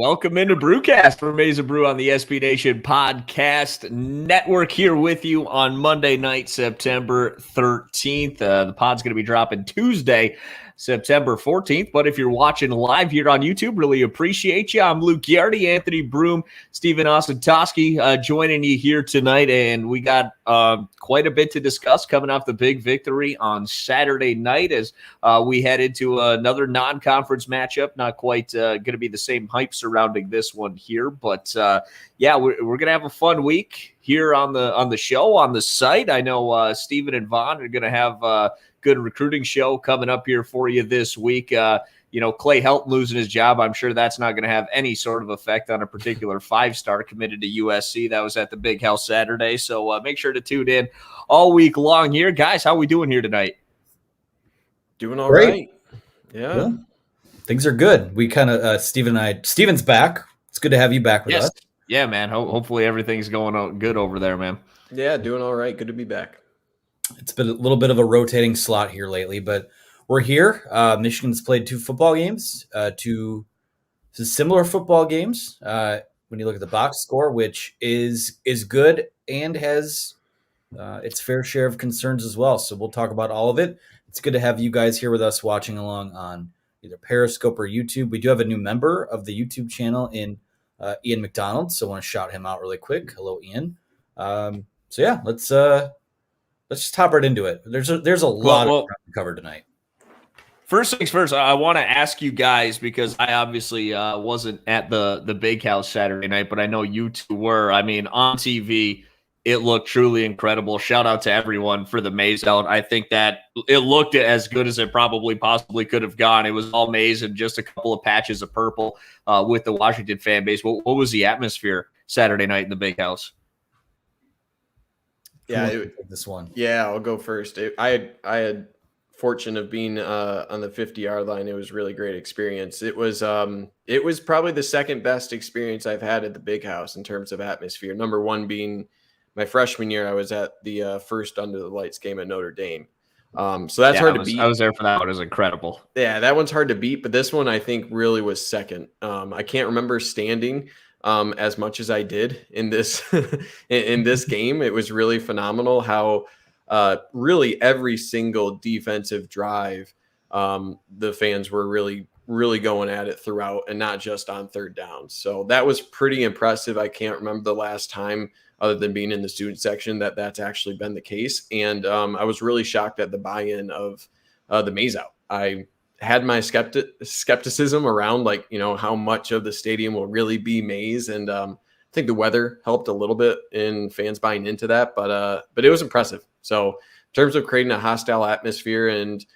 welcome into Brewcast for Maize Brew on the SB Nation Podcast Network here with you on Monday night, September 13th. The pod's going to be dropping Tuesday, September 14th. But if you're watching live here on YouTube, really appreciate you. I'm Luke Yardy, Anthony Broom, Stephen Ossentowski joining you here tonight. And we got quite a bit to discuss coming off the big victory on Saturday night as we head into another non-conference matchup. Not quite going to be the same hype surrounding this one here, but yeah, we're going to have a fun week here on the show, on the site. I know Stephen and Vaughn are going to have a good recruiting show coming up here for you this week. Clay Helton losing his job, I'm sure that's not going to have any sort of effect on a particular five-star committed to USC. That was at the Big House Saturday, so make sure to tune in all week long here. Guys, how are we doing here tonight? Doing all right. Yeah. Things are good. We kind of, Steven's back. It's good to have you back with us. Yeah, man. Hopefully everything's going good over there, man. Yeah, doing all right. Good to be back. It's been a little bit of a rotating slot here lately, but we're here. Michigan's played two football games, two similar football games. When you look at the box score, which is good and has its fair share of concerns as well. So we'll talk about all of it. It's good to have you guys here with us watching along on either Periscope or YouTube. We do have a new member of the YouTube channel in Ian McDonald, so I want to shout him out really quick. Hello, Ian. So yeah, let's just hop right into it. There's a lot of ground to cover tonight. First things first, I want to ask you guys, because I obviously wasn't at the Big House Saturday night, but I know you two were. I mean, on TV, it looked truly incredible. Shout out to everyone for the Maize out. I think that it looked as good as it probably possibly could have gone. It was all Maize and just a couple of patches of purple with the Washington fan base. What was the atmosphere Saturday night in the Big House? Yeah, this one. Yeah, I'll go first. I had fortune of being on the 50-yard line. It was a really great experience. It was probably the second best experience I've had at the Big House in terms of atmosphere. Number one being my freshman year, I was at the first Under the Lights game at Notre Dame. So that's hard to beat. I was there for that one. It was incredible. Yeah, that one's hard to beat, but this one I think really was second. I can't remember standing as much as I did in this in this game. It was really phenomenal how really every single defensive drive the fans were really going at it throughout, and not just on third down. So that was pretty impressive. I can't remember the last time, other than being in the student section, that's actually been the case. And I was really shocked at the buy-in of the Maize out. I had my skepticism around, how much of the stadium will really be Maize. And I think the weather helped a little bit in fans buying into that, but it was impressive. So in terms of creating a hostile atmosphere and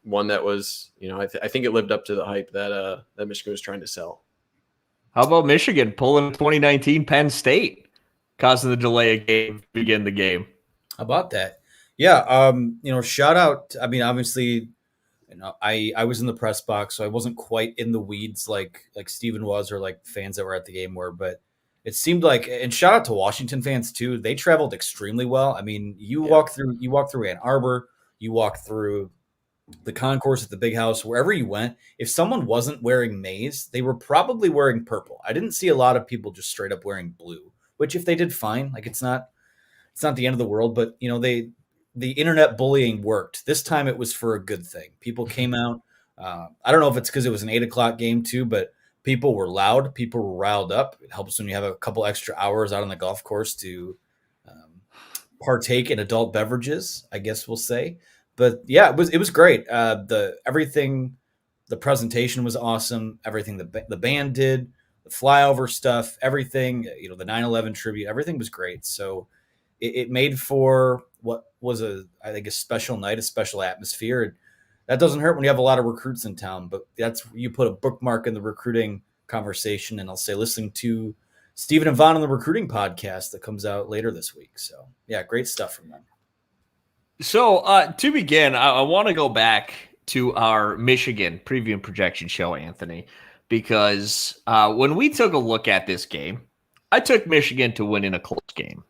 one that was, I think it lived up to the hype that Michigan was trying to sell. How about Michigan pulling 2019 Penn State, causing the delay of game to begin the game? How about that? Yeah. Shout out. I mean, obviously, I was in the press box, so I wasn't quite in the weeds like Steven was, or like fans that were at the game were, but it seemed like, and shout out to Washington fans too. They traveled extremely well. I mean, you walk through Ann Arbor, you walk through the concourse at the Big House, wherever you went. If someone wasn't wearing Maize, they were probably wearing purple. I didn't see a lot of people just straight up wearing blue, which if they did, fine. Like it's not the end of the world, but the internet bullying worked. This time it was for a good thing. People came out. I don't know if it's because it was an 8:00 game too, but people were loud. People were riled up. It helps when you have a couple extra hours out on the golf course to partake in adult beverages, I guess we'll say. But yeah, it was great. The presentation was awesome. Everything the band did, the flyover stuff, everything, the 9/11 tribute, everything was great. So it made for what was I think a special night, a special atmosphere. And that doesn't hurt when you have a lot of recruits in town, but you put a bookmark in the recruiting conversation. And I'll say, listening to Stephen and Vaughn on the recruiting podcast that comes out later this week. So yeah, great stuff from them. So to begin, I want to go back to our Michigan preview and projection show, Anthony, because when we took a look at this game, I took Michigan to win in a close game.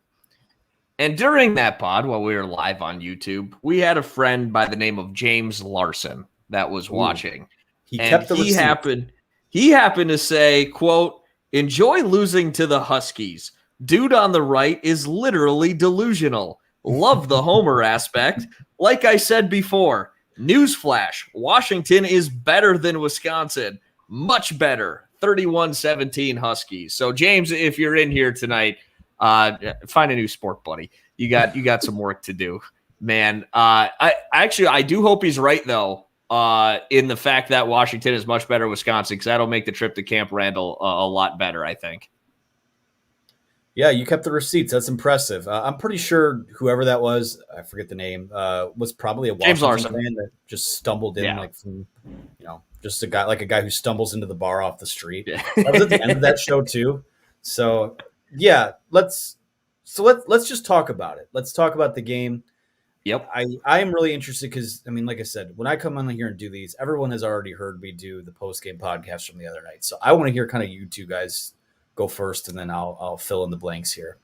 And during that pod, while we were live on YouTube, we had a friend by the name of James Larson that was watching. He kept the receipt. He happened to say, quote, enjoy losing to the Huskies. Dude on the right is literally delusional. Love the homer aspect. Like I said before, newsflash, Washington is better than Wisconsin. Much better. 31-17 Huskies. So, James, if you're in here tonight, find a new sport, buddy. You got some work to do, man. I do hope he's right, though. In the fact that Washington is much better Wisconsin, because that'll make the trip to Camp Randall a lot better, I think. Yeah, you kept the receipts. That's impressive. I'm pretty sure whoever that was, I forget the name, was probably a Washington fan that just stumbled in, like from, just a guy who stumbles into the bar off the street. Yeah. That was at the end of that show too. So yeah, let's just talk about it. Let's talk about the game. Yep. I am really interested because, I mean, like I said, when I come on here and do these, everyone has already heard me do the post-game podcast from the other night. So I want to hear kind of you two guys go first, and then I'll fill in the blanks here.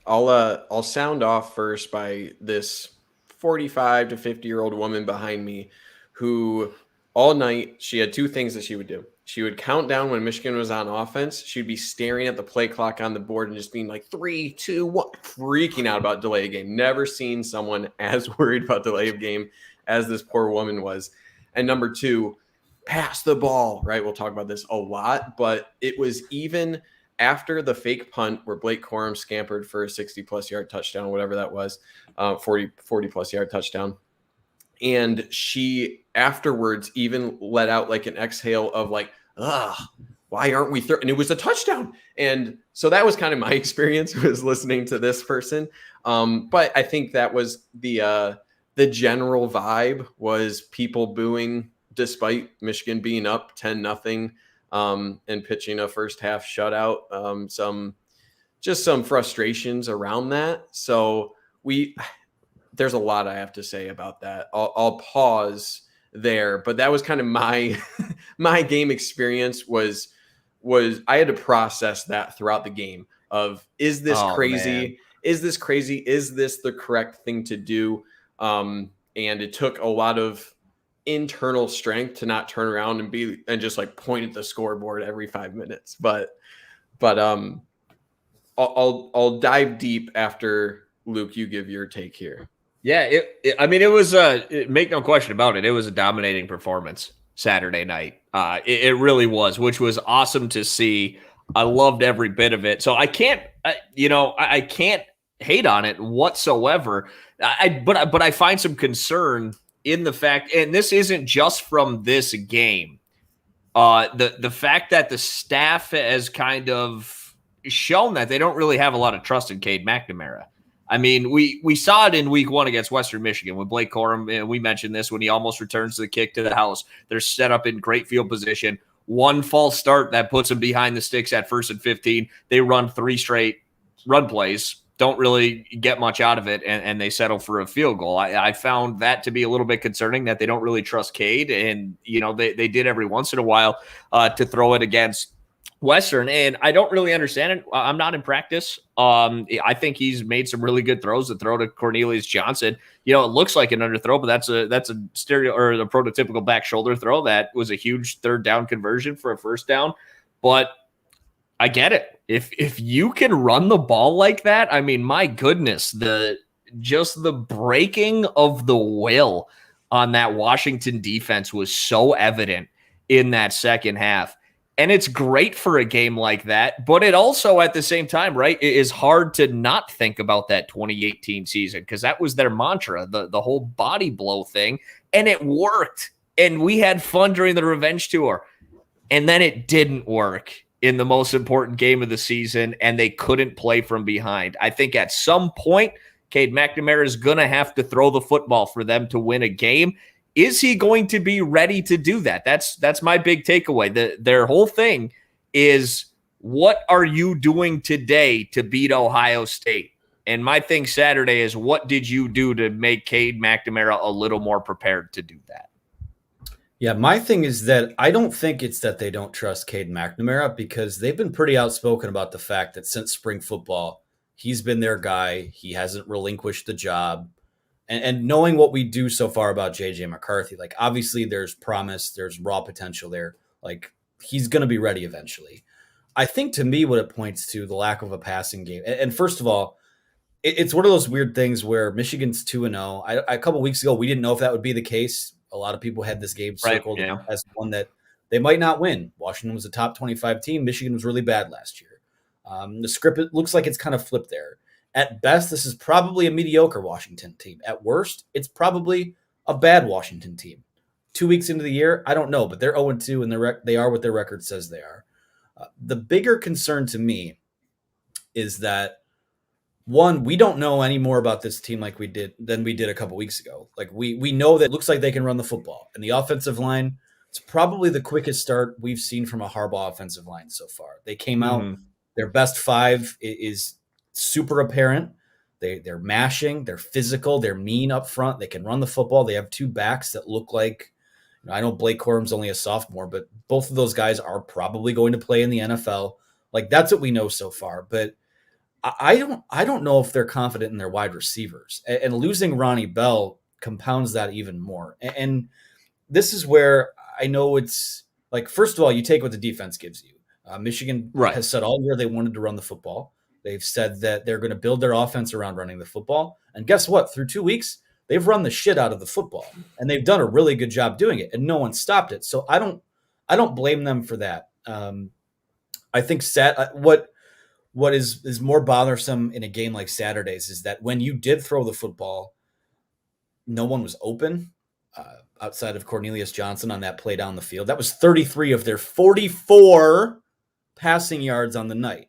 I'll sound off first by this 45 to 50-year-old woman behind me who all night she had two things that she would do. She would count down when Michigan was on offense. She'd be staring at the play clock on the board and just being like 3, 2, 1, freaking out about delay of game. Never seen someone as worried about delay of game as this poor woman was. And number two, pass the ball, right? We'll talk about this a lot, but it was even after the fake punt where Blake Corum scampered for a 60-plus yard touchdown, whatever that was, 40-plus yard touchdown. And she afterwards even let out like an exhale of like, why aren't we and it was a touchdown. And so that was kind of my experience, was listening to this person. But I think that was the general vibe, was people booing despite Michigan being up 10-0 and pitching a first half shutout. Some frustrations around that. So there's a lot I have to say about that. I'll pause there, but that was kind of my game experience was I had to process that throughout the game of, is this crazy? Man. Is this crazy? Is this the correct thing to do? And it took a lot of internal strength to not turn around and just like point at the scoreboard every 5 minutes. But I'll dive deep after Luke, you give your take here. Yeah, it was make no question about it. It was a dominating performance Saturday night. It really was, which was awesome to see. I loved every bit of it. So I can't hate on it whatsoever. But I find some concern in the fact, and this isn't just from this game, the fact that the staff has kind of shown that they don't really have a lot of trust in Cade McNamara. I mean, we saw it in week 1 against Western Michigan with Blake Corum, and we mentioned this when he almost returns the kick to the house. They're set up in great field position. One false start that puts them behind the sticks at 1st and 15. They run 3 straight run plays, don't really get much out of it, and they settle for a field goal. I found that to be a little bit concerning, that they don't really trust Cade, and they did every once in a while to throw it against Western, and I don't really understand it. I'm not in practice. I think he's made some really good throws. The throw to Cornelius Johnson, it looks like an underthrow, but that's a stereo or the prototypical back shoulder throw. That was a huge 3rd down conversion for a 1st down. But I get it. If you can run the ball like that, I mean, my goodness, the breaking of the will on that Washington defense was so evident in that second half. And it's great for a game like that, but it also at the same time, right, it is hard to not think about that 2018 season, because that was their mantra, the whole body blow thing, and it worked. And we had fun during the revenge tour. And then it didn't work in the most important game of the season, and they couldn't play from behind. I think at some point, Cade McNamara is going to have to throw the football for them to win a game. Is he going to be ready to do that? That's my big takeaway. Their whole thing is, what are you doing today to beat Ohio State? And my thing Saturday is, what did you do to make Cade McNamara a little more prepared to do that? Yeah, my thing is that I don't think it's that they don't trust Cade McNamara, because they've been pretty outspoken about the fact that since spring football, he's been their guy. He hasn't relinquished the job. And knowing what we do so far about J.J. McCarthy, like, obviously there's promise, there's raw potential there. Like, he's going to be ready eventually. I think to me what it points to the lack of a passing game. And first of all, it's one of those weird things where Michigan's 2-0. A couple weeks ago, we didn't know if that would be the case. A lot of people had this game circled as one that they might not win. Washington was a top 25 team. Michigan was really bad last year. The script, it looks like it's kind of flipped there. At best, this is probably a mediocre Washington team. At worst, it's probably a bad Washington team. 2 weeks into the year, I don't know, but they're 0-2, and they are what their record says they are. The bigger concern to me is that, one, we don't know any more about this team than we did a couple weeks ago. Like we know that it looks like they can run the football, and the offensive line, it's probably the quickest start we've seen from a Harbaugh offensive line so far. They came out, their best five is super apparent. They're mashing, they're physical, they're mean up front. They can run the football. They have two backs that look like, I know Blake Corum's only a sophomore, but both of those guys are probably going to play in the NFL. Like that's what we know so far. But I don't know if they're confident in their wide receivers, and losing Ronnie Bell compounds that even more. And this is where I know it's like, first of all, you take what the defense gives you. Michigan has said all year they wanted to run the football. They've said that they're going to build their offense around running the football. And guess what? Through 2 weeks, they've run the shit out of the football, and they've done a really good job doing it, and no one stopped it. So I don't blame them for that. I think what is more bothersome in a game like Saturday's is that when you did throw the football, no one was open outside of Cornelius Johnson on that play down the field. That was 33 of their 44 passing yards on the night.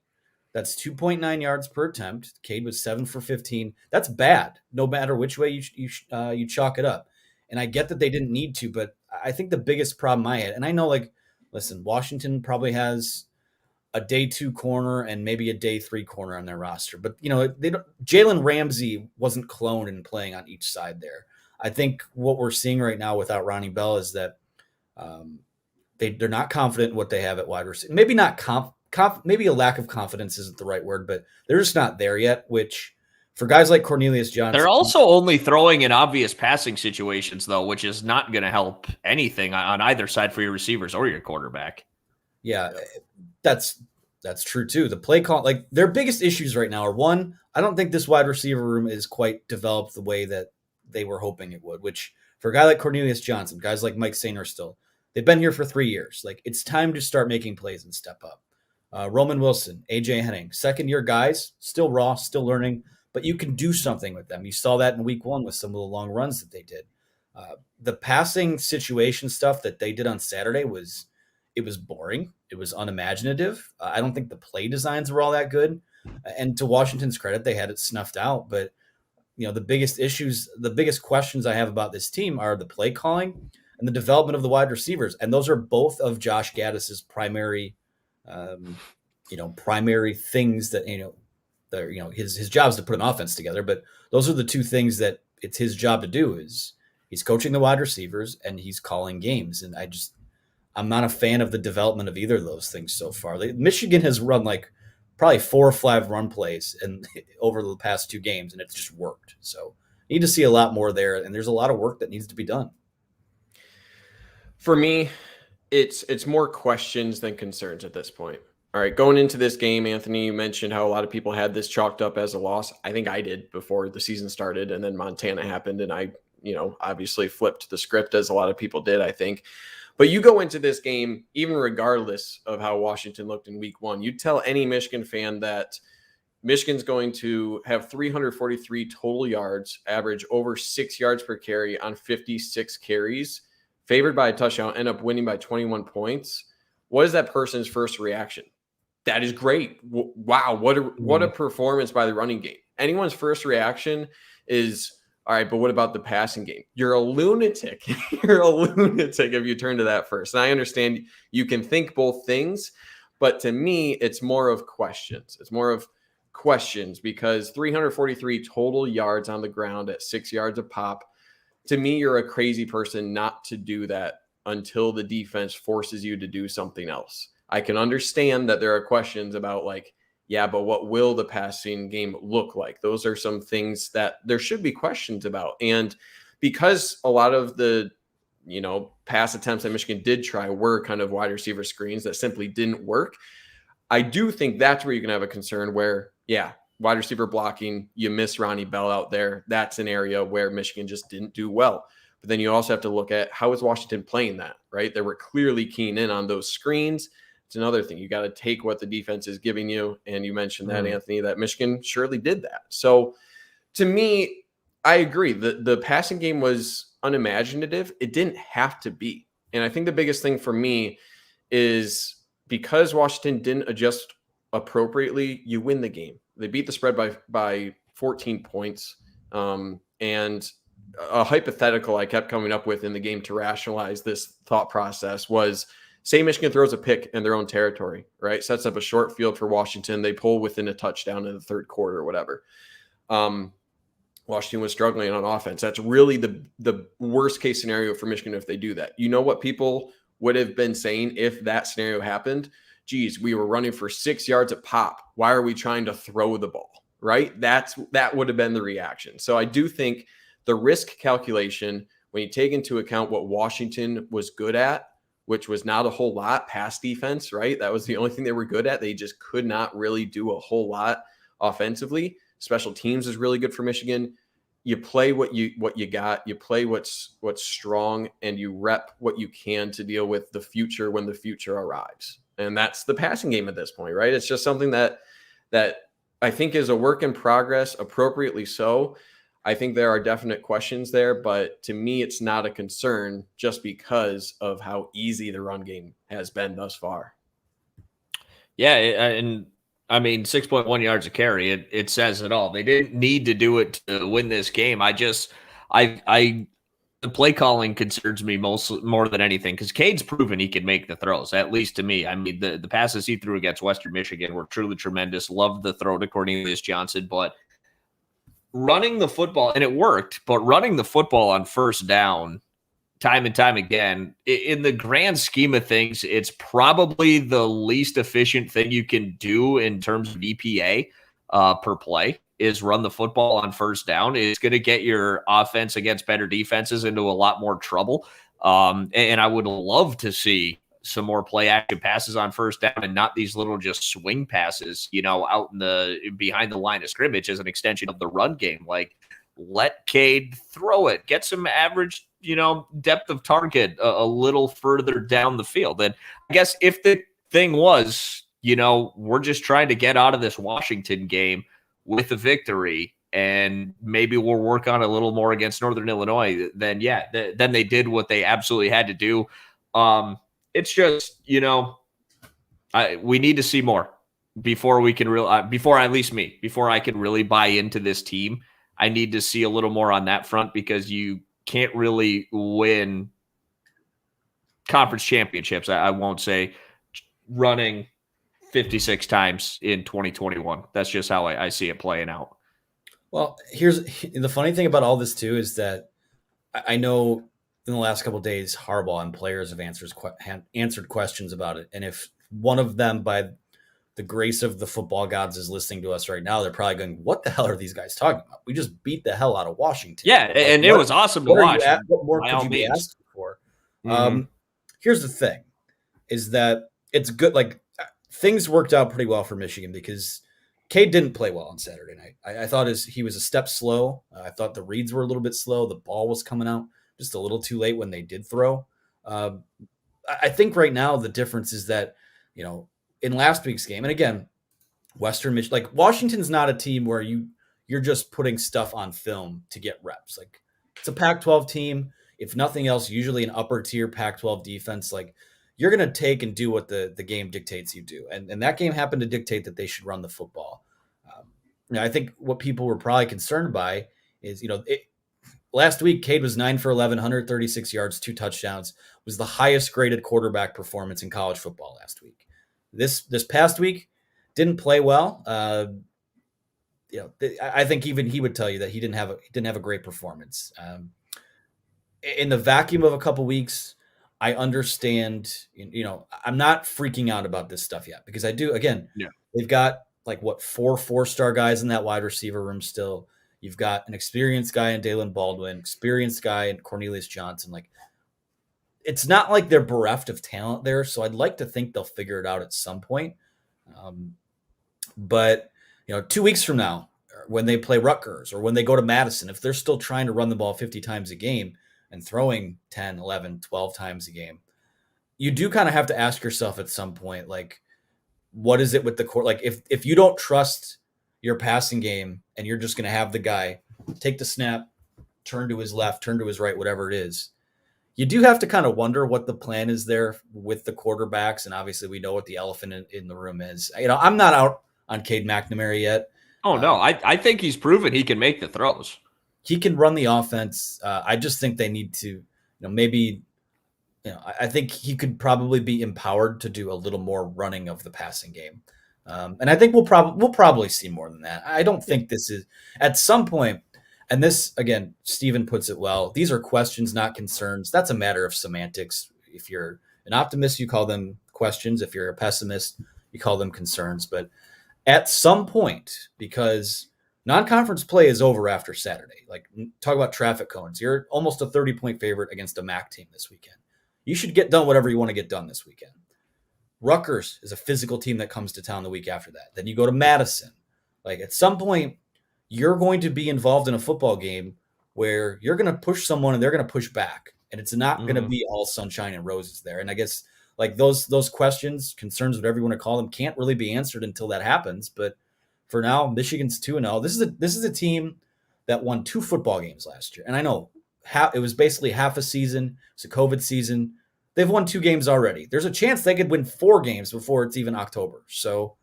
That's 2.9 yards per attempt. Cade was 7 for 15. That's bad, no matter which way you chalk it up. And I get that they didn't need to, but I think the biggest problem I had, and I know, like, listen, Washington probably has a day 2 corner and maybe a day 3 corner on their roster, but Jalen Ramsey wasn't cloned and playing on each side there. I think what we're seeing right now without Ronnie Bell is that they're not confident in what they have at wide receiver. Maybe not maybe a lack of confidence isn't the right word, but they're just not there yet, which for guys like Cornelius Johnson. They're also only throwing in obvious passing situations, though, which is not going to help anything on either side for your receivers or your quarterback. Yeah, that's true, too. The play call, like their biggest issues right now are, one, I don't think this wide receiver room is quite developed the way that they were hoping it would, which for a guy like Cornelius Johnson, guys like Mike Sainer still, they've been here for 3 years. Like, it's time to start making plays and step up. Roman Wilson, AJ Henning, second-year guys, still raw, still learning, but you can do something with them. You saw that in week 1 with some of the long runs that they did. The passing situation stuff that they did on Saturday was boring. It was unimaginative. I don't think the play designs were all that good. And to Washington's credit, they had it snuffed out. But, the biggest questions I have about this team are the play calling and the development of the wide receivers. And those are both of Josh Gaddis's primary things that, his job is to put an offense together, but those are the two things that it's his job to do. Is he's coaching the wide receivers and he's calling games. And I'm not a fan of the development of either of those things so far. Michigan has run like probably 4 or 5 run plays and over the past 2 games, and it's just worked. So need to see a lot more there. And there's a lot of work that needs to be done. For me, it's more questions than concerns at this point. All right, going into this game, Anthony, you mentioned how a lot of people had this chalked up as a loss. I think I did before the season started, and then Montana happened, and I, obviously flipped the script as a lot of people did, I think. But you go into this game, even regardless of how Washington looked in week 1, you tell any Michigan fan that Michigan's going to have 343 total yards, average over 6 yards per carry on 56 carries, favored by a touchdown, end up winning by 21 points. What is that person's first reaction? That is great. Wow, what a performance by the running game. Anyone's first reaction is, all right, but what about the passing game? You're a lunatic. You're a lunatic if you turn to that first. And I understand you can think both things, but to me, it's more of questions. It's more of questions because 343 total yards on the ground at 6 yards a pop. To me, you're a crazy person not to do that until the defense forces you to do something else. I can understand that there are questions about yeah, but what will the passing game look like? Those are some things that there should be questions about. And because a lot of the pass attempts that Michigan did try were kind of wide receiver screens that simply didn't work. I do think that's where you can have a concern where, wide receiver blocking, you miss Ronnie Bell out there. That's an area where Michigan just didn't do well. But then you also have to look at how is Washington playing that, right? They were clearly keying in on those screens. It's another thing. You got to take what the defense is giving you. And you mentioned that, Anthony, that Michigan surely did that. So to me, I agree. The passing game was unimaginative. It didn't have to be. And I think the biggest thing for me is because Washington didn't adjust appropriately, you win the game. They beat the spread by 14 points. And a hypothetical I kept coming up with in the game to rationalize this thought process was, say Michigan throws a pick in their own territory, right? Sets up a short field for Washington. They pull within a touchdown in the third quarter or whatever. Washington was struggling on offense. That's really the worst case scenario for Michigan if they do that. You know what people would have been saying if that scenario happened? Geez, we were running for 6 yards a pop. Why are we trying to throw the ball, right? That would have been the reaction. So I do think the risk calculation, when you take into account what Washington was good at, which was not a whole lot, pass defense, right? That was the only thing they were good at. They just could not really do a whole lot offensively. Special teams is really good for Michigan. You play what you got, you play what's strong, and you rep what you can to deal with the future when the future arrives. And that's the passing game at this point, right? It's just something that I think is a work in progress, appropriately so. I think there are definite questions there, but to me, it's not a concern just because of how easy the run game has been thus far. Yeah, and I mean, 6.1 yards a carry, it says it all. They didn't need to do it to win this game. The play calling concerns me more than anything because Cade's proven he can make the throws, at least to me. I mean, the passes he threw against Western Michigan were truly tremendous. Loved the throw to Cornelius Johnson, but running the football, and it worked, but running the football on first down time and time again, in the grand scheme of things, it's probably the least efficient thing you can do in terms of EPA per play is run the football on first down. It's going to get your offense against better defenses into a lot more trouble. And I would love to see some more play action passes on first down and not these little just swing passes, out in the behind the line of scrimmage as an extension of the run game. Like, let Cade throw it, get some average, depth of target a little further down the field. And I guess if the thing was, we're just trying to get out of this Washington game with a victory, and maybe we'll work on a little more against Northern Illinois, then then they did what they absolutely had to do. It's just, we need to see more before we can before I can really buy into this team. I need to see a little more on that front because you can't really win conference championships. I won't say running 56 times in 2021. That's just how I see it playing out. Well, here's the funny thing about all this too is that I know in the last couple of days, Harbaugh and players have answered questions about it. And if one of them, by the grace of the football gods, is listening to us right now, they're probably going, what the hell are these guys talking about? We just beat the hell out of Washington. Yeah, and it was awesome to watch. What more could you be asking for? Mm-hmm. Here's the thing, is that it's good. Like, things worked out pretty well for Michigan because Cade didn't play well on Saturday night. I thought he was a step slow. I thought the reads were a little bit slow. The ball was coming out just a little too late when they did throw. I think right now the difference is that, in last week's game, and again, Western Michigan, like Washington's not a team where you're just putting stuff on film to get reps. Like, it's a Pac-12 team. If nothing else, usually an upper tier Pac-12 defense, like, you're going to take and do what the game dictates you do. And that game happened to dictate that they should run the football. I think what people were probably concerned by is, last week, Cade was 9 for 11, 136 yards, 2 touchdowns, was the highest graded quarterback performance in college football last week. This past week, didn't play well. I think even he would tell you that he didn't have a great performance. In the vacuum of a couple weeks, I understand, I'm not freaking out about this stuff yet because I do. Again, They've got 4 4-star guys in that wide receiver room still. You've got an experienced guy in Dalen Baldwin, experienced guy in Cornelius Johnson. Like, it's not like they're bereft of talent there. So I'd like to think they'll figure it out at some point. But 2 weeks from now, when they play Rutgers or when they go to Madison, if they're still trying to run the ball 50 times a game and throwing 10, 11, 12 times a game, you do kind of have to ask yourself at some point, like, what is it with the core? Like, if you don't trust your passing game and you're just going to have the guy take the snap, turn to his left, turn to his right, whatever it is, you do have to kind of wonder what the plan is there with the quarterbacks. And obviously we know what the elephant in the room is. I'm not out on Cade McNamara yet. Oh, no. I think he's proven he can make the throws. He can run the offense. I just think they need to, maybe, I think he could probably be empowered to do a little more running of the passing game. And I think we'll probably see more than that. I don't think this is at some point. And this, again, Steven puts it well. These are questions, not concerns. That's a matter of semantics. If you're an optimist, you call them questions. If you're a pessimist, you call them concerns. But at some point, because non-conference play is over after Saturday, like talk about traffic cones. You're almost a 30-point favorite against a MAC team this weekend. You should get done whatever you want to get done this weekend. Rutgers is a physical team that comes to town the week after that. Then you go to Madison. Like at some point, you're going to be involved in a football game where you're going to push someone and they're going to push back. And it's not going to be all sunshine and roses there. And I guess like those questions, concerns, whatever you want to call them, can't really be answered until that happens. But for now, Michigan's 2-0. This is a team that won 2 football games last year. And I know it was basically half a season. It's a COVID season. They've won 2 games already. There's a chance they could win 4 games before it's even October. So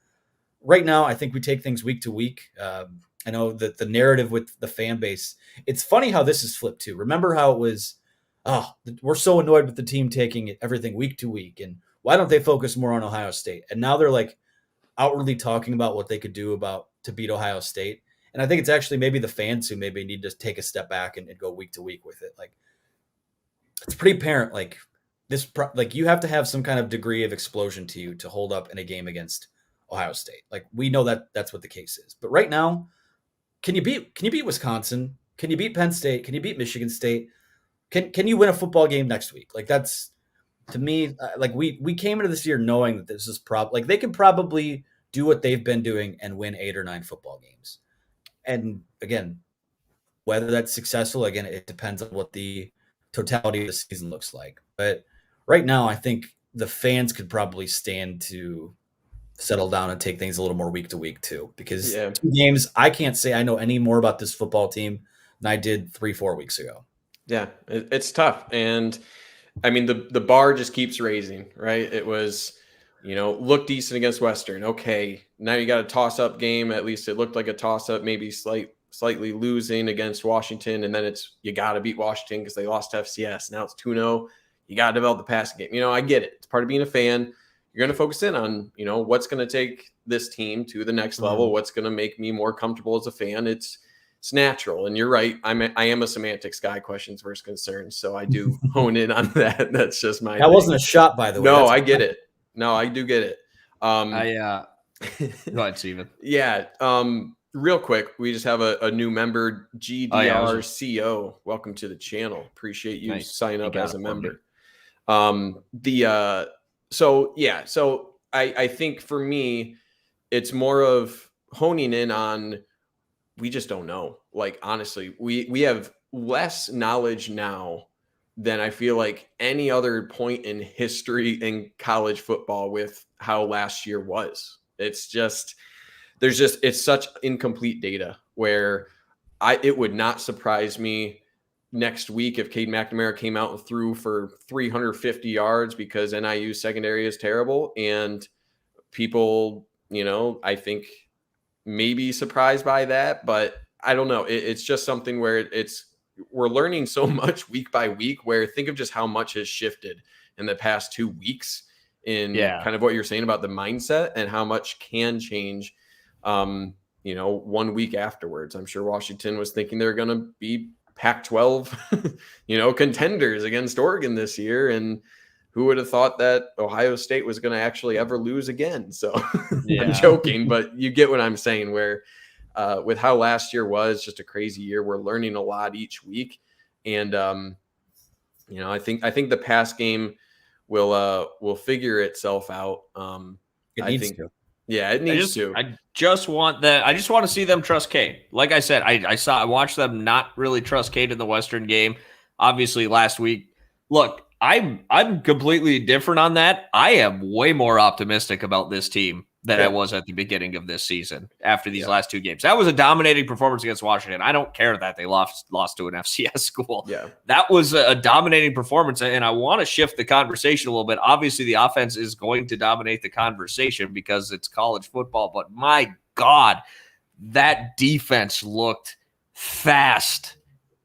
right now, I think we take things week to week. I know that the narrative with the fan base, it's funny how this is flipped too. Remember how it was, we're so annoyed with the team taking everything week to week. And why don't they focus more on Ohio State? And now they're like outwardly talking about what they could do to beat Ohio State. And I think it's actually maybe the fans who maybe need to take a step back and go week to week with it. Like it's pretty apparent, like you have to have some kind of degree of explosion to you to hold up in a game against Ohio State. Like we know that that's what the case is. But right now, can you beat Wisconsin? Can you beat Penn State? Can you beat Michigan State? Can you win a football game next week? Like that's, to me, like we came into this year knowing that this is like they can probably do what they've been doing and win 8 or 9 football games. And again, whether that's successful, again, it depends on what the totality of the season looks like. But right now, I think the fans could probably stand to settle down and take things a little more week to week too, because 2 games, I can't say I know any more about this football team than I did 3-4 weeks ago. Yeah, it's tough. And I mean, the bar just keeps raising, right? It was, look decent against Western. Okay. Now you got a toss up game. At least it looked like a toss up, maybe slightly losing against Washington. And then you got to beat Washington because they lost to FCS. Now it's 2-0. You got to develop the passing game. I get it. It's part of being a fan. You're going to focus in on, what's going to take this team to the next level, what's going to make me more comfortable as a fan. It's natural. And you're right. I am a semantics guy, questions versus concerns. So I do hone in on that. That's just my thing. Wasn't a shot, by the way. No, I get it. No, I do get it. Go ahead, Steven. Yeah. Real quick, we just have a new member, GDRCO. Welcome to the channel. Appreciate you signing up as a member. So I think for me, it's more of honing in on, we just don't know. Like, honestly, we have less knowledge now than I feel like any other point in history in college football with how last year was. It's such incomplete data where it would not surprise me next week if Cade McNamara came out and threw for 350 yards because NIU secondary is terrible, and people, I think maybe surprised by that, but I don't know. It's just something where we're learning so much week by week, where think of just how much has shifted in the past 2 weeks in kind of what you're saying about the mindset and how much can change, 1 week afterwards. I'm sure Washington was thinking they're going to be Pac-12, contenders against Oregon this year. And who would have thought that Ohio State was going to actually ever lose again? So I'm joking, but you get what I'm saying, where with how last year was just a crazy year, we're learning a lot each week. And I think the pass game will figure itself out. It I needs think, to. yeah, it needs to. I just want that. I just want to see them trust Cade. Like I said, I watched them not really trust Cade in the Western game. Obviously, last week. Look, I'm completely different on that. I am way more optimistic about this team than I was at the beginning of this season after these last two games. That was a dominating performance against Washington. I don't care that they lost to an FCS school. Yeah. That was a dominating performance, and I want to shift the conversation a little bit. Obviously, the offense is going to dominate the conversation because it's college football, but my God, that defense looked fast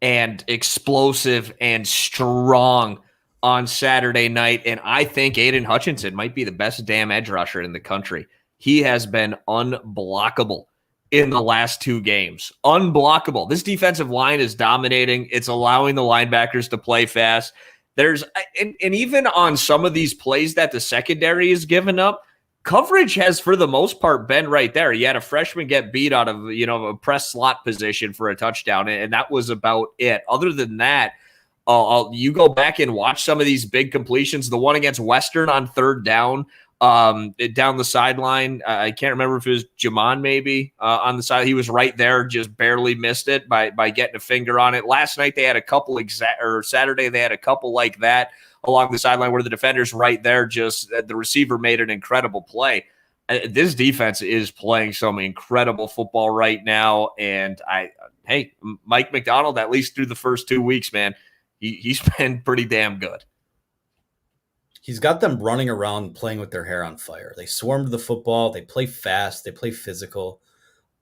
and explosive and strong on Saturday night, and I think Aiden Hutchinson might be the best damn edge rusher in the country. He has been unblockable in the last two games. Unblockable. This defensive line is dominating. It's allowing the linebackers to play fast. And even on some of these plays that the secondary has given up, coverage has, for the most part, been right there. You had a freshman get beat out of, a press slot position for a touchdown, and that was about it. Other than that, you go back and watch some of these big completions. The one against Western on third down, down the sideline. I can't remember if it was Jamon maybe on the side. He was right there, just barely missed it by getting a finger on it. Last night they had a couple Saturday they had a couple like that along the sideline where the defender's right there. Just the receiver made an incredible play. This defense is playing some incredible football right now, and Mike McDonald, at least through the first 2 weeks, man, he's been pretty damn good. He's got them running around playing with their hair on fire. They swarm to the football. They play fast. They play physical.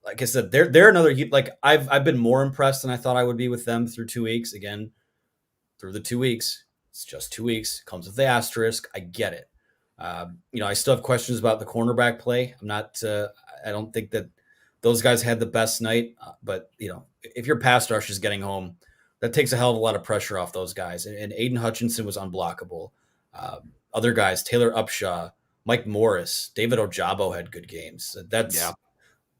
Like I said, they're another, like I've been more impressed than I thought I would be with them through 2 weeks. Again, through the 2 weeks, it's just 2 weeks. Comes with the asterisk. I get it. I still have questions about the cornerback play. I don't think that those guys had the best night, but if your pass rush is getting home, that takes a hell of a lot of pressure off those guys. And Aiden Hutchinson was unblockable. Other guys, Taylor Upshaw, Mike Morris, David Ojabo had good games.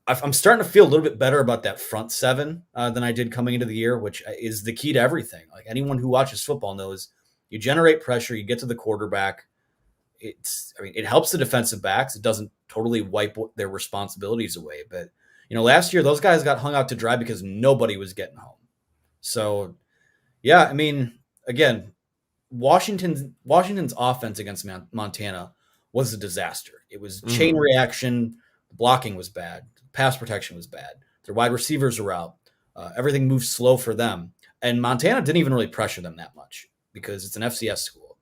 I'm starting to feel a little bit better about that front seven than I did coming into the year, which is the key to everything. Like anyone who watches football knows, you generate pressure, you get to the quarterback. It helps the defensive backs. It doesn't totally wipe their responsibilities away. But, last year those guys got hung out to dry because nobody was getting home. So, yeah, again, Washington's offense against Montana was a disaster. It was chain reaction. The blocking was bad. Pass protection was bad. Their wide receivers were out. Everything moved slow for them. And Montana didn't even really pressure them that much because it's an FCS school.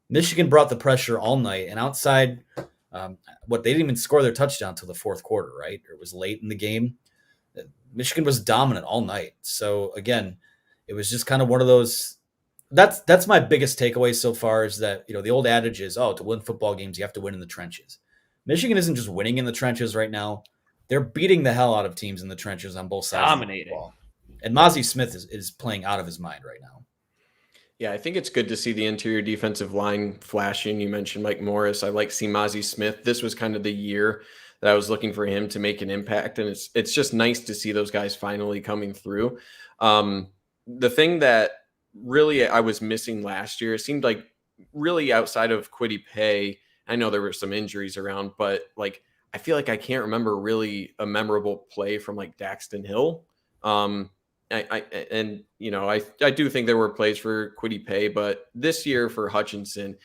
Michigan brought the pressure all night. And outside, they didn't even score their touchdown until the fourth quarter, right? It was late in the game. Michigan was dominant all night. So, again, it was just kind of one of those. That's my biggest takeaway so far is that, the old adage is, to win football games, you have to win in the trenches. Michigan isn't just winning in the trenches right now. They're beating the hell out of teams in the trenches on both sides. Dominating. Of the ball. And Maize Smith is playing out of his mind right now. Yeah, I think it's good to see the interior defensive line flashing. You mentioned Mike Morris. I like to see Maize Smith. This was kind of the year that I was looking for him to make an impact. And it's just nice to see those guys finally coming through. The thing that really I was missing last year, it seemed like really outside of Kwity Paye, I know there were some injuries around, but I feel like I can't remember really a memorable play from Daxton Hill. I do think there were plays for Kwity Paye, but this year for Hutchinson,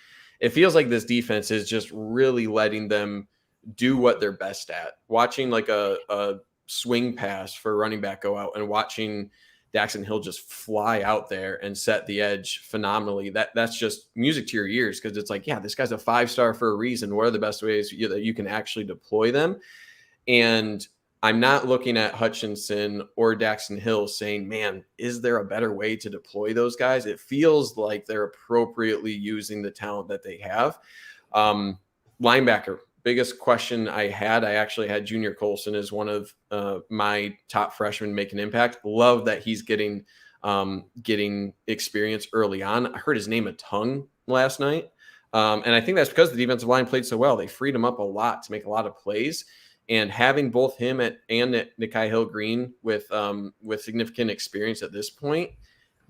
it feels like this defense is just really letting them do what they're best at. Watching a swing pass for a running back go out and watching Daxton Hill just fly out there and set the edge phenomenally. That's just music to your ears because it's this guy's a 5-star for a reason. What are the best ways that you can actually deploy them? And I'm not looking at Hutchinson or Daxton Hill saying, man, is there a better way to deploy those guys? It feels like they're appropriately using the talent that they have. Linebacker, biggest question I actually had Junior Colson as one of my top freshmen make an impact. Love that he's getting experience early on. I heard his name a ton last night. And I think that's because the defensive line played so well. They freed him up a lot to make a lot of plays. And having both him and Nikai Hill-Green with significant experience at this point,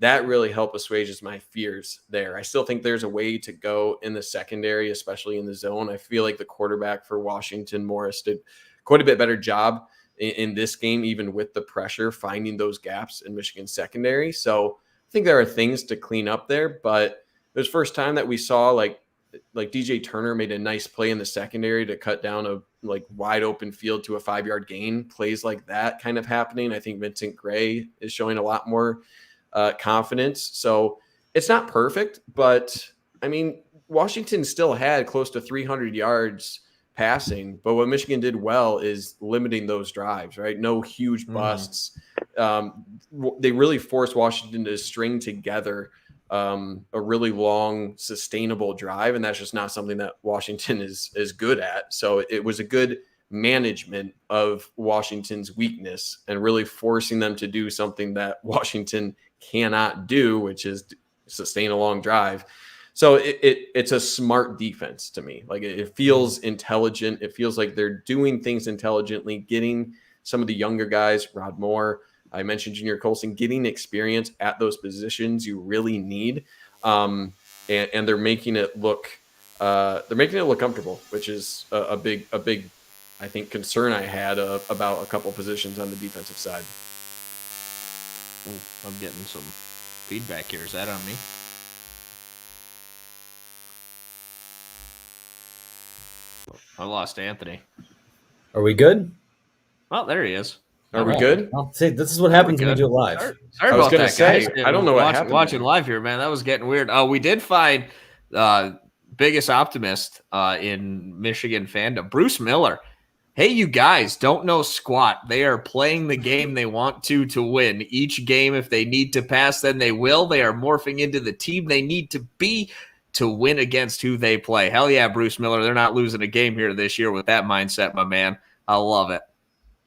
that really helped assuages my fears there. I still think there's a way to go in the secondary, especially in the zone. I feel like the quarterback for Washington, Morris, did quite a bit better job in this game, even with the pressure, finding those gaps in Michigan's secondary. So I think there are things to clean up there, but it was first time that we saw like DJ Turner made a nice play in the secondary to cut down a like wide open field to a 5-yard gain. Plays like that kind of happening. I think Vincent Gray is showing a lot more confidence. So it's not perfect, but I mean, Washington still had close to 300 yards passing, but what Michigan did well is limiting those drives, right? No huge busts. They really forced Washington to string together a really long, sustainable drive, and that's just not something that Washington is good at. So it was a good management of Washington's weakness and really forcing them to do something that Washington cannot do, which is sustain a long drive. So it's a smart defense to me. Like it feels intelligent. It feels like they're doing things intelligently, getting some of the younger guys, Rod Moore, I mentioned Junior Colson, getting experience at those positions you really need. And they're making it look comfortable, which is a big, I think, concern I had about a couple positions on the defensive side. Ooh, I'm getting some feedback here. Is that on me? I lost Anthony. Are we good? Oh, there he is. Are we good? Well, see, this is what happens when we do it live. Sorry about that, guys. I don't know what happened. Watching live here, man. That was getting weird. We did find biggest optimist in Michigan fandom, Bruce Miller. Hey, you guys don't know squat. They are playing the game they want to win. Each game, if they need to pass, then they will. They are morphing into the team they need to be to win against who they play. Hell yeah, Bruce Miller. They're not losing a game here this year with that mindset, my man. I love it.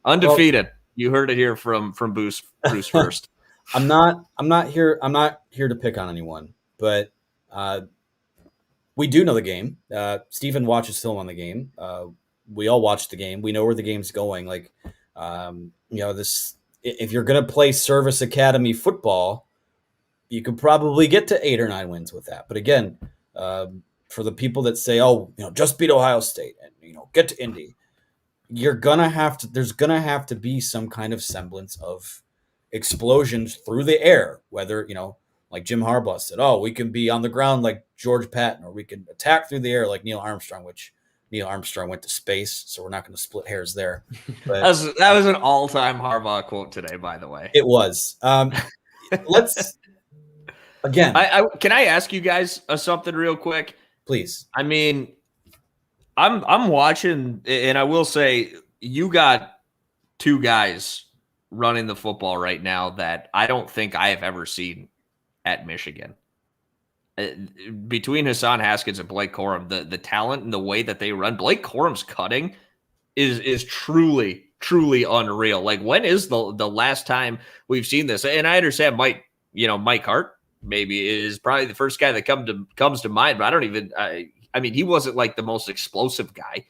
Undefeated. Well, you heard it here from Bruce first. I'm not here to pick on anyone, but we do know the game. Stephen watches film on the game. We all watch the game. We know where the game's going. Like, this. If you're going to play Service Academy football, you could probably get to 8 or 9 wins with that. But again, for the people that say, just beat Ohio State and, get to Indy, there's going to have to be some kind of semblance of explosions through the air, whether, like Jim Harbaugh said, we can be on the ground like George Patton, or we can attack through the air like Neil Armstrong, which Neil Armstrong went to space, so we're not going to split hairs there. But that was an all-time Harbaugh quote today, by the way. It was. Let's again. Can I ask you guys something real quick? Please. I mean, I'm watching, and I will say you got 2 guys running the football right now that I don't think I have ever seen at Michigan. Between Hassan Haskins and Blake Corum, the talent and the way that they run, Blake Corum's cutting is truly, truly unreal. Like, when is the last time we've seen this? And I understand Mike Hart maybe is probably the first guy that comes to mind, but I don't even I mean, he wasn't like the most explosive guy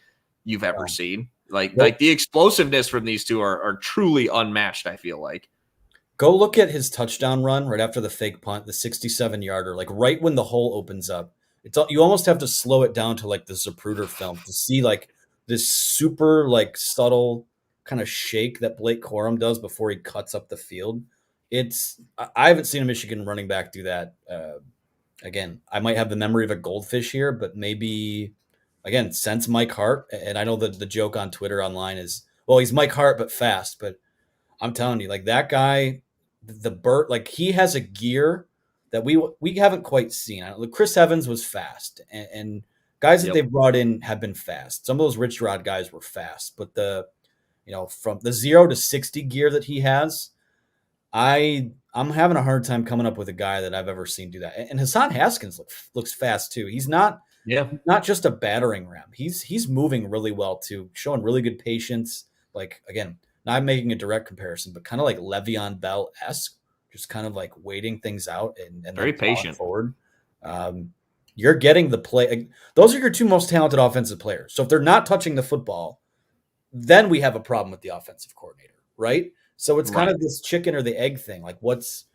you've ever seen. Like the explosiveness from these two are truly unmatched, I feel like. Go look at his touchdown run right after the fake punt, the 67-yarder, like right when the hole opens up. You almost have to slow it down to like the Zapruder film to see like this super like subtle kind of shake that Blake Corum does before he cuts up the field. I haven't seen a Michigan running back do that. Again, I might have the memory of a goldfish here, but maybe, again, since Mike Hart, and I know that the joke on Twitter online is, well, he's Mike Hart, but fast. But I'm telling you, like that guy, like he has a gear that we haven't quite seen. Chris Evans was fast, and guys that they've brought in have been fast. Some of those Rich Rod guys were fast, but from the 0 to 60 gear that he has, I'm having a hard time coming up with a guy that I've ever seen do that. And Hassan Haskins looks fast too. He's not just a battering ram. He's moving really well too, showing really good patience. Like, again, not making a direct comparison, but kind of like Le'Veon Bell-esque, just kind of like waiting things out and very patient forward. You're getting the play. Those are your 2 most talented offensive players. So if they're not touching the football, then we have a problem with the offensive coordinator, right? So it's kind of this chicken or the egg thing. Like, what's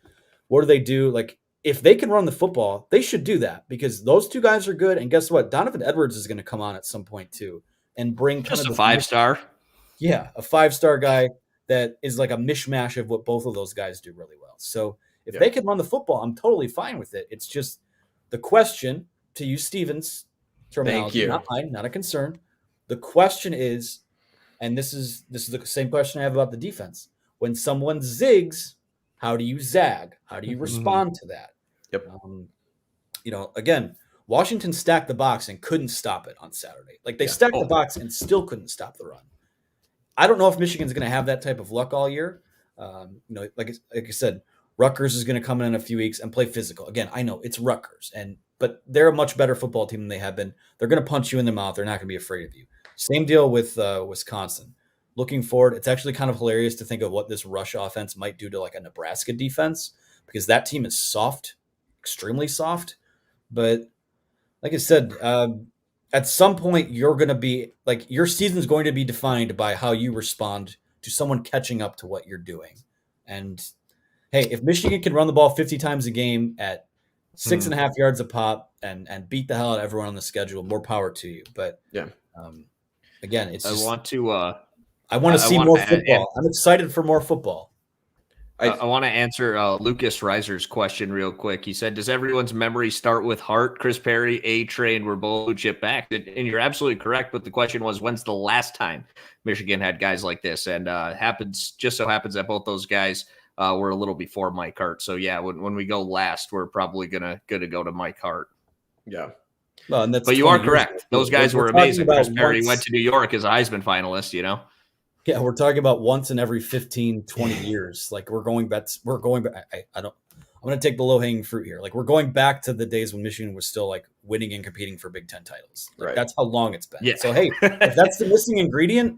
what do they do? Like, if they can run the football, they should do that because those two guys are good. And guess what? Donovan Edwards is going to come on at some point too and bring kind Just of a this 5-star. Yeah, a 5-star guy that is like a mishmash of what both of those guys do really well. So if they can run the football, I'm totally fine with it. It's just the question, to use Steven's terminology, not mine, not a concern. The question is, and this is the same question I have about the defense. When someone zigs, how do you zag? How do you respond to that? Yep. Again, Washington stacked the box and couldn't stop it on Saturday. Like they stacked the box and still couldn't stop the run. I don't know if Michigan's going to have that type of luck all year. Like I said, Rutgers is going to come in a few weeks and play physical. Again, I know it's Rutgers, but they're a much better football team than they have been. They're going to punch you in the mouth. They're not going to be afraid of you. Same deal with Wisconsin. Looking forward, it's actually kind of hilarious to think of what this rush offense might do to like a Nebraska defense because that team is soft, extremely soft. But like I said, at some point you're going to be like your season is going to be defined by how you respond to someone catching up to what you're doing. And hey, if Michigan can run the ball 50 times a game at 6.5 yards a pop and beat the hell out of everyone on the schedule, more power to you. But again, it's just, I want to see more football. I'm excited for more football. I want to answer Lucas Reiser's question real quick. He said, does everyone's memory start with Hart, Chris Perry, A-Train were both blue chip back? And you're absolutely correct, but the question was, when's the last time Michigan had guys like this? And just so happens that both those guys were a little before Mike Hart. So, yeah, when we go last, we're probably gonna go to Mike Hart. Yeah. Well, and but you are correct. Those guys were amazing. Chris Perry went to New York as a Heisman finalist, Yeah, we're talking about once in every 15, 20 years. Like we're going back. I'm going to take the low hanging fruit here. Like we're going back to the days when Michigan was still like winning and competing for Big Ten titles. Like, that's how long it's been. Yeah. So, hey, if that's the missing ingredient,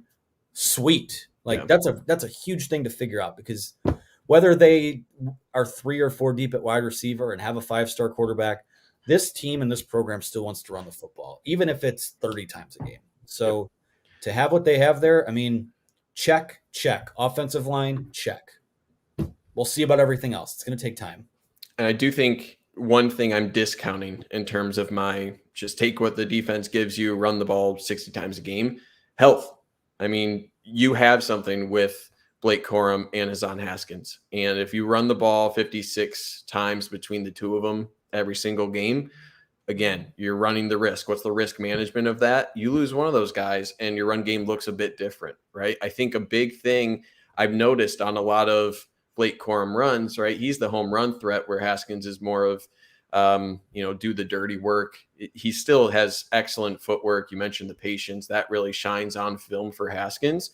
sweet. Like that's a huge thing to figure out because whether they are 3 or 4 deep at wide receiver and have a 5-star quarterback, this team and this program still wants to run the football, even if it's 30 times a game. So to have what they have there, I mean, check. Offensive line, check. We'll see about everything else. It's going to take time. And I do think one thing I'm discounting in terms of my just take what the defense gives you, run the ball 60 times a game, health. I mean, you have something with Blake Corum and Hazan Haskins. And if you run the ball 56 times between the two of them every single game, again, you're running the risk. What's the risk management of that? You lose one of those guys and your run game looks a bit different, right? I think a big thing I've noticed on a lot of Blake Corum runs, right? He's the home run threat where Haskins is more of, do the dirty work. He still has excellent footwork. You mentioned the patience. That really shines on film for Haskins.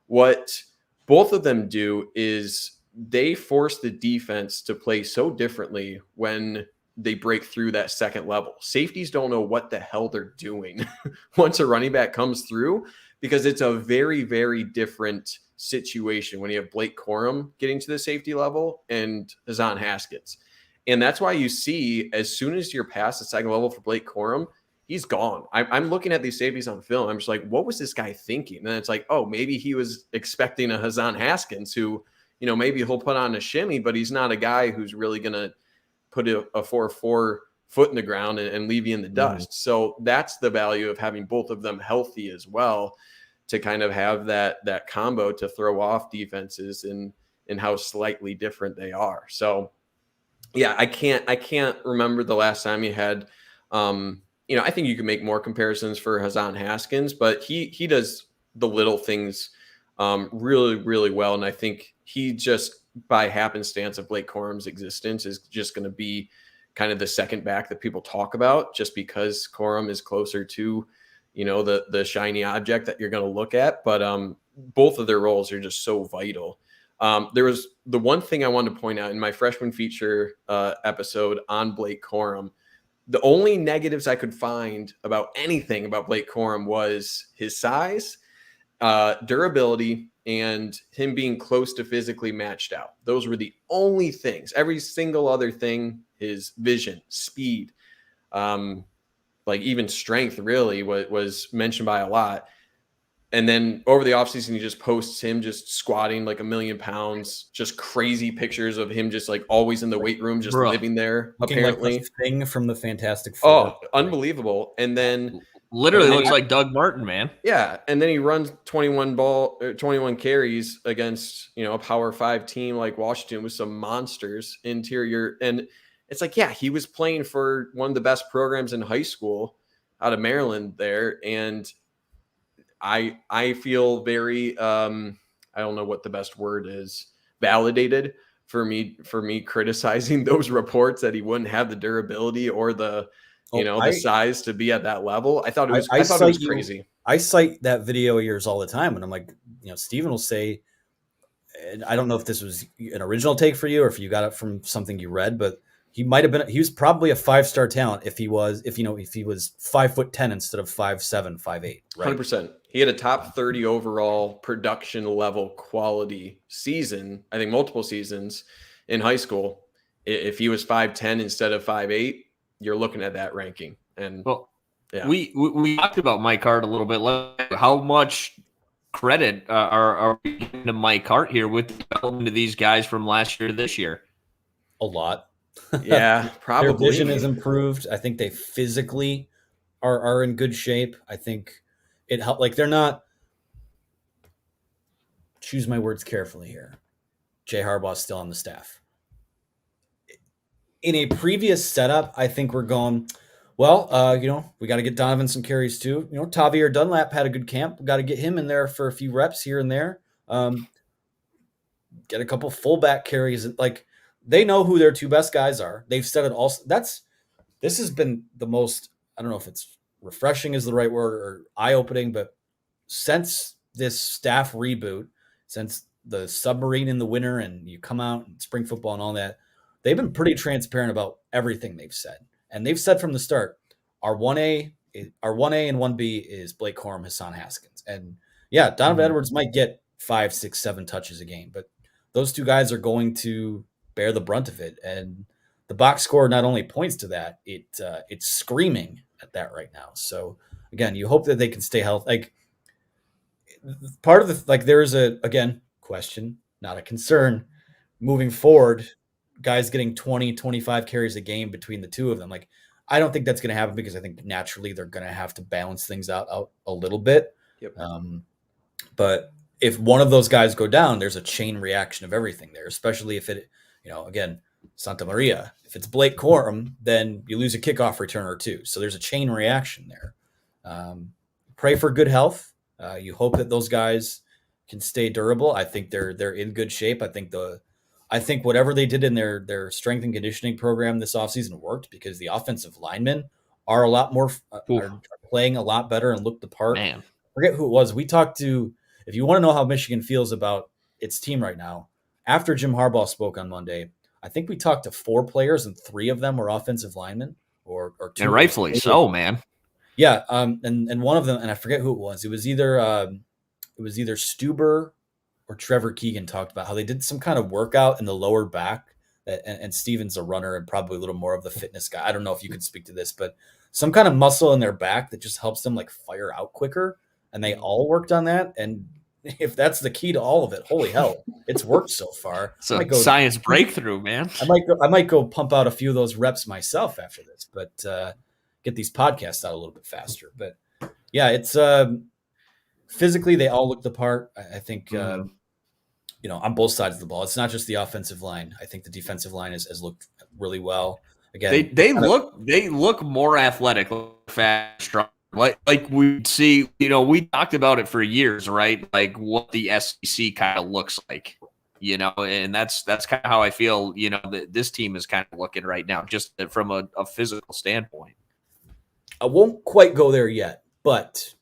What both of them do is they force the defense to play so differently when they break through that second level. Safeties don't know what the hell they're doing once a running back comes through because it's a very, very different situation when you have Blake Corum getting to the safety level and Hazan Haskins. And that's why you see as soon as you're past the second level for Blake Corum, he's gone. I'm looking at these safeties on film. I'm just like, what was this guy thinking? And then it's like, oh, maybe he was expecting a Hazan Haskins who, maybe he'll put on a shimmy, but he's not a guy who's really going to put a 4-4 foot in the ground and leave you in the dust. So that's the value of having both of them healthy as well to kind of have that combo to throw off defenses and how slightly different they are. So yeah, I can't remember the last time you had, I think you can make more comparisons for Hazan Haskins, but he does the little things really, really well. And I think he just by happenstance of Blake Corum's existence is just going to be kind of the second back that people talk about just because Corum is closer to, the shiny object that you're going to look at. But both of their roles are just so vital. There was the one thing I wanted to point out in my freshman feature episode on Blake Corum. The only negatives I could find about anything about Blake Corum was his size, durability, and him being close to physically matched out. Those were the only things. Every single other thing, his vision, speed, like even strength really was mentioned by a lot. And then over the offseason, he just posts him just squatting like 1,000,000 pounds, just crazy pictures of him just like always in the weight room, just living there, looking apparently. like the Thing from the Fantastic Four. Oh, unbelievable. And then literally looks like Doug Martin, man. Yeah. And then he runs 21 carries against, a Power 5 team like Washington with some monsters interior. And it's like, yeah, he was playing for one of the best programs in high school out of Maryland there. And I feel very I don't know what the best word is, validated for me criticizing those reports that he wouldn't have the durability or the the size to be at that level. I thought it was crazy. I cite that video of yours all the time, and I'm like, Steven will say, and I don't know if this was an original take for you or if you got it from something you read, but he was probably a 5-star talent if he was 5'10" instead of 5'7", 5'8", right? 100%. He had a top 30 overall production level quality season, I think multiple seasons in high school. If he was 5'10" instead of 5'8", you're looking at that ranking. And yeah, we talked about Mike Hart a little bit. How much credit are we giving to Mike Hart here with the development of these guys from last year to this year? A lot. Yeah, probably. Their vision is improved. I think they physically are in good shape. I think it helped. Like, they're not, choose my words carefully here, Jay Harbaugh's still on the staff. In a previous setup, I think we're going, well, we got to get Donovan some carries too. Tavier Dunlap had a good camp. We got to get him in there for a few reps here and there. Get a couple fullback carries. Like, they know who their two best guys are. They've said it also. This has been the most, I don't know if it's refreshing is the right word or eye-opening, but since this staff reboot, since the submarine in the winter and you come out and spring football and all that, they've been pretty transparent about everything they've said. And they've said from the start, our 1A and 1B is Blake Corum, Hassan Haskins. And yeah, Donovan Edwards might get 5, 6, 7 touches a game, but those two guys are going to bear the brunt of it. And the box score not only points to that, it's screaming at that right now. So again, you hope that they can stay healthy. Like, part of the, like, there is again, question, not a concern moving forward, guys getting 20, 25 carries a game between the two of them. Like, I don't think that's going to happen because I think naturally they're going to have to balance things out a little bit. Yep. But if one of those guys go down, there's a chain reaction of everything there, especially if it, again, Santa Maria, if it's Blake Corum, then you lose a kickoff return or two. So there's a chain reaction there. Pray for good health. You hope that those guys can stay durable. I think they're in good shape. I think whatever they did in their strength and conditioning program this offseason worked because the offensive linemen are a lot more are playing a lot better and look the part. Man, I forget who it was. We talked to, if you want to know how Michigan feels about its team right now, after Jim Harbaugh spoke on Monday, I think we talked to 4 players and 3 of them were offensive linemen or 2. And rightfully so, man. Yeah. And one of them, and I forget who it was. It was either Stuber or Trevor Keegan talked about how they did some kind of workout in the lower back. And Steven's a runner and probably a little more of the fitness guy. I don't know if you could speak to this, but some kind of muscle in their back that just helps them like fire out quicker. And they all worked on that. And if that's the key to all of it, holy hell, it's worked so far. It's a science breakthrough, man. I might go pump out a few of those reps myself after this, but get these podcasts out a little bit faster. But yeah, it's physically they all look the part. I think on both sides of the ball. It's not just the offensive line. I think the defensive line has looked really well. Again, they look more athletic, fast, strong. Like we see, we talked about it for years, right? Like what the SEC kind of looks like, and that's kind of how I feel, that this team is kind of looking right now, just from a physical standpoint. I won't quite go there yet, but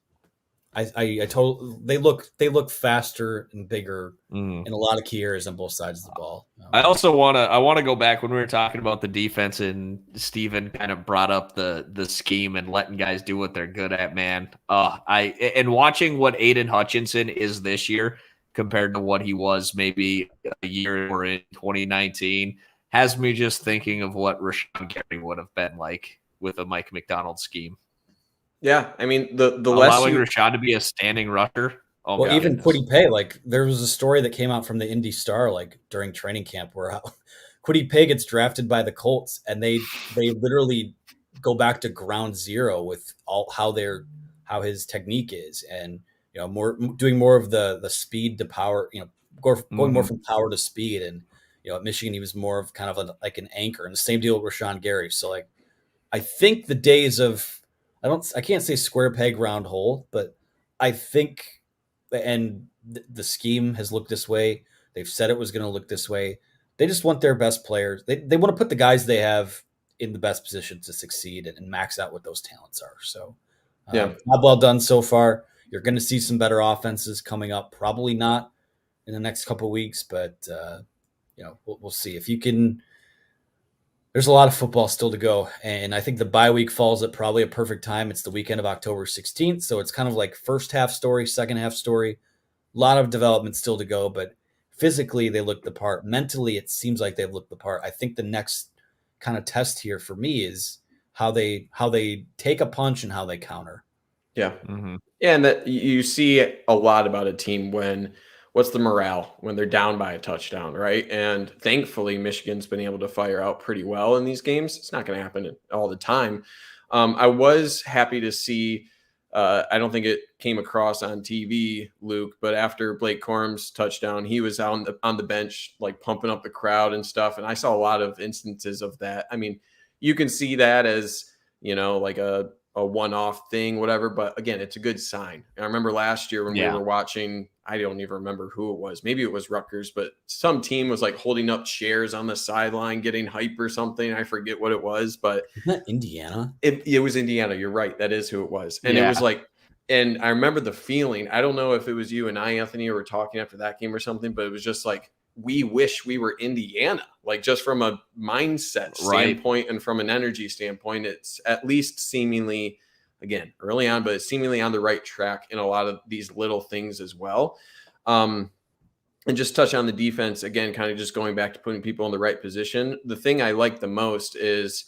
I told they look faster and bigger in a lot of key areas on both sides of the ball. I also want to go back when we were talking about the defense and Steven kind of brought up the scheme and letting guys do what they're good at, man. And watching what Aiden Hutchinson is this year compared to what he was maybe a year or in 2019 has me just thinking of what Rashawn Gary would have been like with a Mike McDonald scheme. Yeah, I mean the less allowing you Rashad to be a standing rusher. Oh Well, my even goodness. Kwity Paye, like there was a story that came out from the Indy Star, like during training camp, where Kwity Paye gets drafted by the Colts, and they literally go back to ground zero with how his technique is, and doing more of the speed to power, going more from power to speed, and at Michigan he was more of kind of like an anchor, and the same deal with Rashawn Gary. So like I think the days of I can't say square peg round hole, but I think and the scheme has looked this way. They've said it was going to look this way. They just want their best players. They want to put the guys they have in the best position to succeed and max out what those talents are. So, yeah. job well done so far. You're going to see some better offenses coming up. Probably not in the next couple of weeks, but we'll see if you can. There's a lot of football still to go, and I think the bye week falls at probably a perfect time. It's the weekend of October 16th, so it's kind of like first half story, second half story. A lot of development still to go, but physically they look the part. Mentally, it seems like they've looked the part. I think the next kind of test here for me is how they take a punch and how they counter. Yeah. Yeah, and that you see a lot about a team what's the morale when they're down by a touchdown, right? And thankfully, Michigan's been able to fire out pretty well in these games. It's not going to happen all the time. I was happy to see. I don't think it came across on TV, Luke, but after Blake Corum's touchdown, he was on the bench, like pumping up the crowd and stuff. And I saw a lot of instances of that. I mean, you can see that as like a one-off thing, whatever. But again, it's a good sign. And I remember last year when we were watching, I don't even remember who it was. Maybe it was Rutgers, but some team was like holding up chairs on the sideline, getting hype or something. I forget what it was, but isn't that Indiana? It was Indiana. You're right. That is who it was. And it was like, and I remember the feeling. I don't know if it was you and I, Anthony, were talking after that game or something, but it was just like, we wish we were Indiana, like just from a mindset standpoint and from an energy standpoint. It's at least seemingly, again, early on, but it's seemingly on the right track in a lot of these little things as well. And just touch on the defense again, kind of just going back to putting people in the right position. The thing I like the most is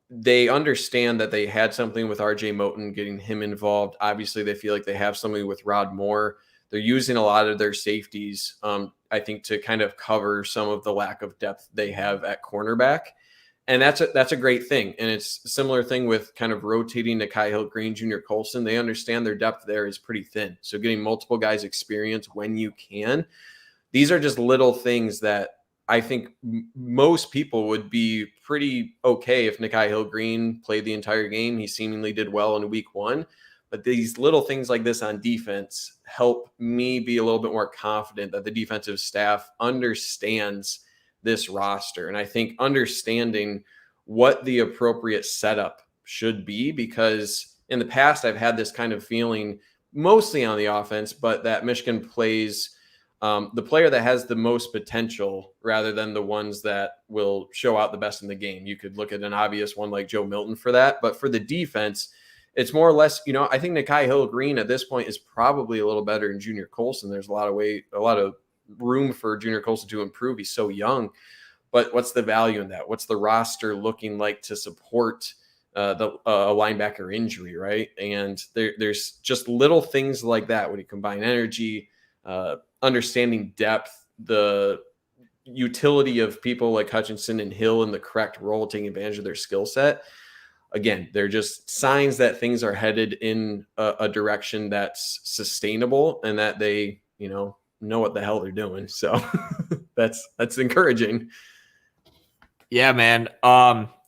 they understand that they had something with RJ Moten, getting him involved. Obviously, they feel like they have something with Rod Moore. They're using a lot of their safeties, I think, to kind of cover some of the lack of depth they have at cornerback. And that's a great thing. And it's a similar thing with kind of rotating to Kai Hill-Green, Junior Colson. They understand their depth there is pretty thin. So getting multiple guys experience when you can. These are just little things that I think most people would be pretty okay if Nikai Hill-Green played the entire game. He seemingly did well in week one. But these little things like this on defense help me be a little bit more confident that the defensive staff understands this roster. And I think understanding what the appropriate setup should be, because in the past, I've had this kind of feeling mostly on the offense, but that Michigan plays the player that has the most potential rather than the ones that will show out the best in the game. You could look at an obvious one like Joe Milton for that, but for the defense, it's more or less, I think Nikai Hill-Green at this point is probably a little better than Junior Colson. There's a lot of room for Junior Colson to improve. He's so young, but what's the value in that? What's the roster looking like to support a linebacker injury, right? And there's just little things like that when you combine energy, understanding depth, the utility of people like Hutchinson and Hill in the correct role, taking advantage of their skill set. Again, they're just signs that things are headed in a direction that's sustainable and that they, know what the hell they're doing. So that's encouraging. Yeah, man.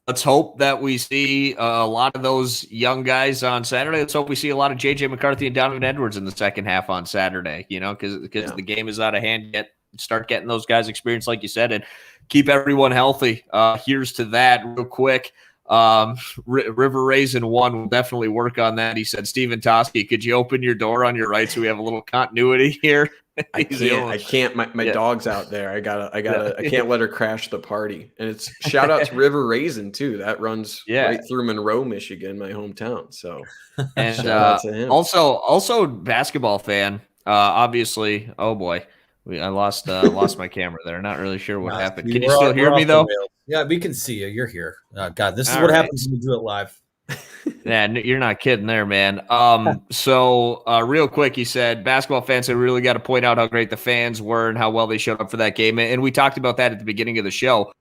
Let's hope that we see a lot of those young guys on Saturday. Let's hope we see a lot of JJ McCarthy and Donovan Edwards in the second half on Saturday, because the game is out of hand yet. Start getting those guys experience, like you said, and keep everyone healthy. Here's to that real quick. River Raisin 1 will definitely work on that. He said, Stephen Toski, could you open your door on your right so we have a little continuity here? I can't. My dog's out there. I can't let her crash the party. And it's shout out to River Raisin too. That runs right through Monroe, Michigan, my hometown. So and shout out to him. Also basketball fan. Obviously, oh boy. I lost my camera there. Not really sure what happened. Can you still hear me though? Yeah, we can see you. You're here. God, this is what happens when we do it live. Yeah, you're not kidding there, man. So real quick, he said, basketball fans have really got to point out how great the fans were and how well they showed up for that game. And we talked about that at the beginning of the show.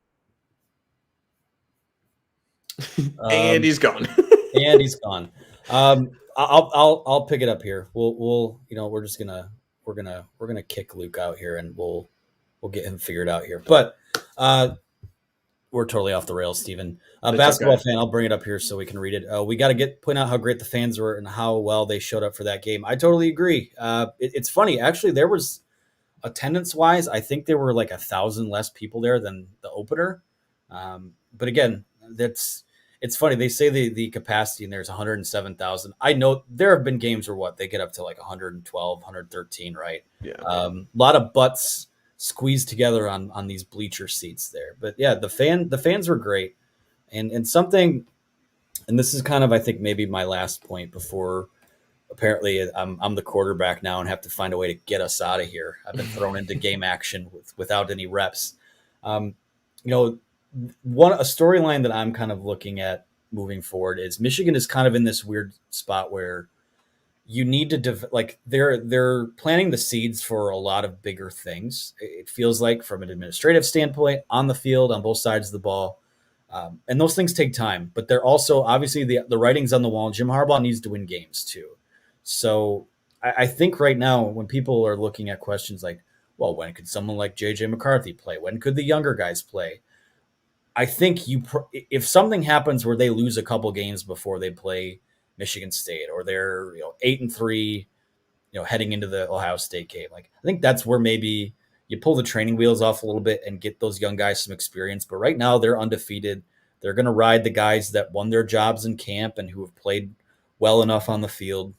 And he's gone. And he's gone. I'll pick it up here. We'll we're gonna kick Luke out here, and we'll get him figured out here. But we're totally off the rails, Steven. Basketball okay. fan, I'll bring it up here so we can read it. We got to point out how great the fans were and how well they showed up for that game. I totally agree. It's funny, actually. There was attendance wise, I think there were like 1,000 less people there than the opener. But again, it's funny. They say the capacity in there is 107,000. I know there have been games where they get up to like 112, 113, right? Yeah. A lot of butts squeezed together on these bleacher seats there. But yeah, the fans were great. And something, and this is kind of, I think, maybe my last point before apparently I'm the quarterback now and have to find a way to get us out of here. I've been thrown into game action without any reps. A storyline that I'm kind of looking at moving forward is Michigan is kind of in this weird spot where you need to they're planting the seeds for a lot of bigger things. It feels like from an administrative standpoint, on the field, on both sides of the ball. And those things take time, but they're also obviously the writing's on the wall. Jim Harbaugh needs to win games too. So I think right now when people are looking at questions like, well, when could someone like JJ McCarthy play? When could the younger guys play? I think if something happens where they lose a couple games before they play Michigan State, or they're 8-3, heading into the Ohio State game, I think that's where maybe you pull the training wheels off a little bit and get those young guys some experience. But right now they're undefeated. They're going to ride the guys that won their jobs in camp and who have played well enough on the field.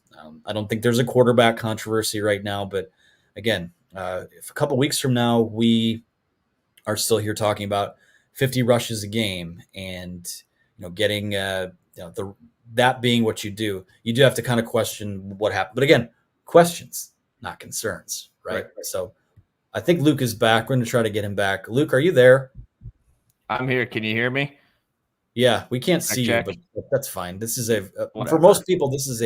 I don't think there's a quarterback controversy right now, but again, if a couple weeks from now we are still here talking about 50 rushes a game and getting that being what you do have to kind of question what happened. But again, questions, not concerns, right? So I think Luke is back. We're going to try to get him back. Luke, are you there? I'm here. Can you hear me? Yeah, we can't see you, but that's fine. This is for most people, this is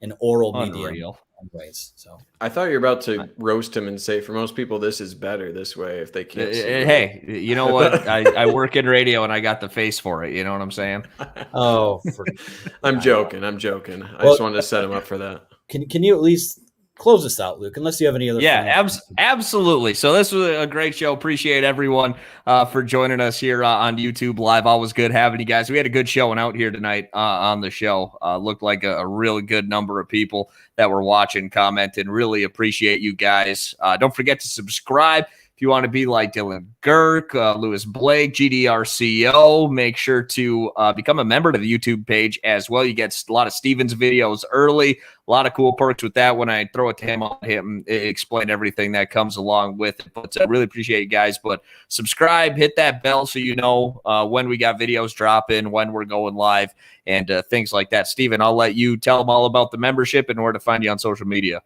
an oral medium. Anyways, so I thought you were about to roast him and say, for most people, this is better this way if they can't see. Hey, you know what? I work in radio and I got the face for it. You know what I'm saying? Oh, I'm joking. I just wanted to set him up for that. Can you at least close us out, Luke, unless you have any other? Yeah, absolutely. So this was a great show. Appreciate everyone for joining us here on YouTube Live. Always good having you guys. We had a good showing out here tonight on the show. Looked like a really good number of people that were watching, commenting. Really appreciate you guys. Don't forget to subscribe. If you want to be like Dylan Girk, Lewis Blake, GDRCO, make sure to become a member to the YouTube page as well. You get a lot of Steven's videos early, a lot of cool perks with that. When I throw it to him, I'll explain everything that comes along with it. But I really appreciate you guys. But subscribe, hit that bell so you know when we got videos dropping, when we're going live, and things like that. Steven, I'll let you tell them all about the membership and where to find you on social media.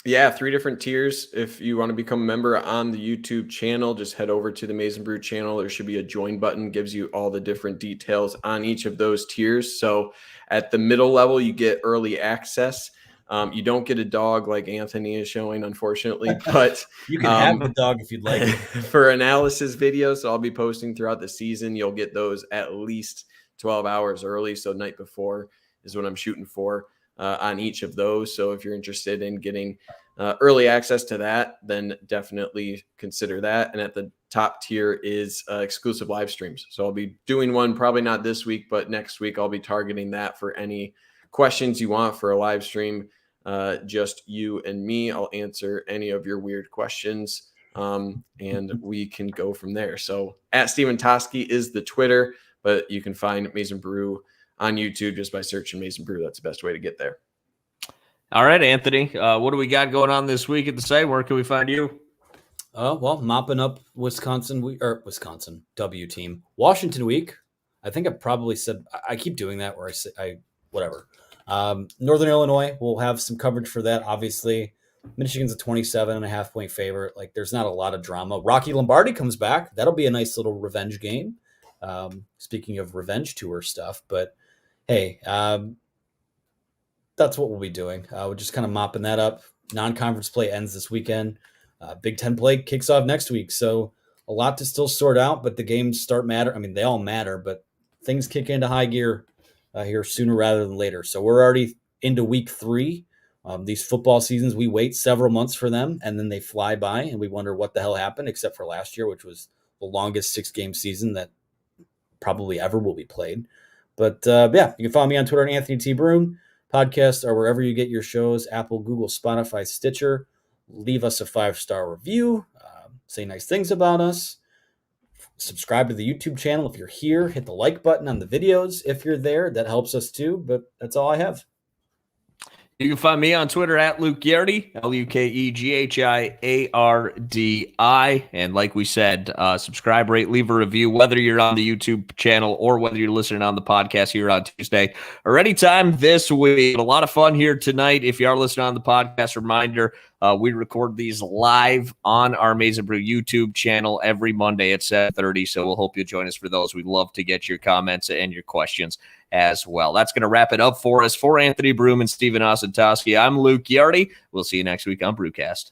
Yeah, 3 different tiers. If you want to become a member on the YouTube channel, just head over to the Maize and Brew channel. There should be a join button, gives you all the different details on each of those tiers. So at the middle level, you get early access. You don't get a dog like Anthony is showing, unfortunately, but you can have a dog if you'd like. For analysis videos, so I'll be posting throughout the season. You'll get those at least 12 hours early. So night before is what I'm shooting for. On each of those. So if you're interested in getting early access to that, then definitely consider that. And at the top tier is exclusive live streams. So I'll be doing one, probably not this week, but next week I'll be targeting that for any questions you want for a live stream. Just you and me. I'll answer any of your weird questions and we can go from there. So at Steven Toski is the Twitter, but you can find Maize and Brew on YouTube just by searching Maize and Brew. That's the best way to get there. All right, Anthony, what do we got going on this week at the site? Where can we find you? Well, mopping up Wisconsin W team. Washington week. I think I probably said, I keep doing that where whatever. Northern Illinois, we'll have some coverage for that. Obviously, Michigan's a 27.5 point favorite. There's not a lot of drama. Rocky Lombardi comes back. That'll be a nice little revenge game. Speaking of revenge tour stuff, but hey, that's what we'll be doing. We're just kind of mopping that up. Non-conference play ends this weekend. Big Ten play kicks off next week. So a lot to still sort out, but the games start matter. I mean, they all matter, but things kick into high gear here sooner rather than later. So we're already into week 3. These football seasons, we wait several months for them, and then they fly by, and we wonder what the hell happened, except for last year, which was the longest 6-game season that probably ever will be played. But yeah, you can follow me on Twitter at Anthony T. Broom. Podcast or wherever you get your shows, Apple, Google, Spotify, Stitcher. Leave us a 5-star review. Say nice things about us. Subscribe to the YouTube channel if you're here. Hit the like button on the videos if you're there. That helps us too, but that's all I have. You can find me on Twitter at Luke Ghiardi, LUKEGHIARDI. And like we said, subscribe, rate, leave a review, whether you're on the YouTube channel or whether you're listening on the podcast here on Tuesday or anytime this week. A lot of fun here tonight. If you are listening on the podcast, reminder, we record these live on our Maize Brew YouTube channel every Monday at 7:30. So we'll hope you'll join us for those. We'd love to get your comments and your questions as well. That's going to wrap it up for us. For Anthony Broom and Steven Osentowski, I'm Luke Ghiardi. We'll see you next week on Brewcast.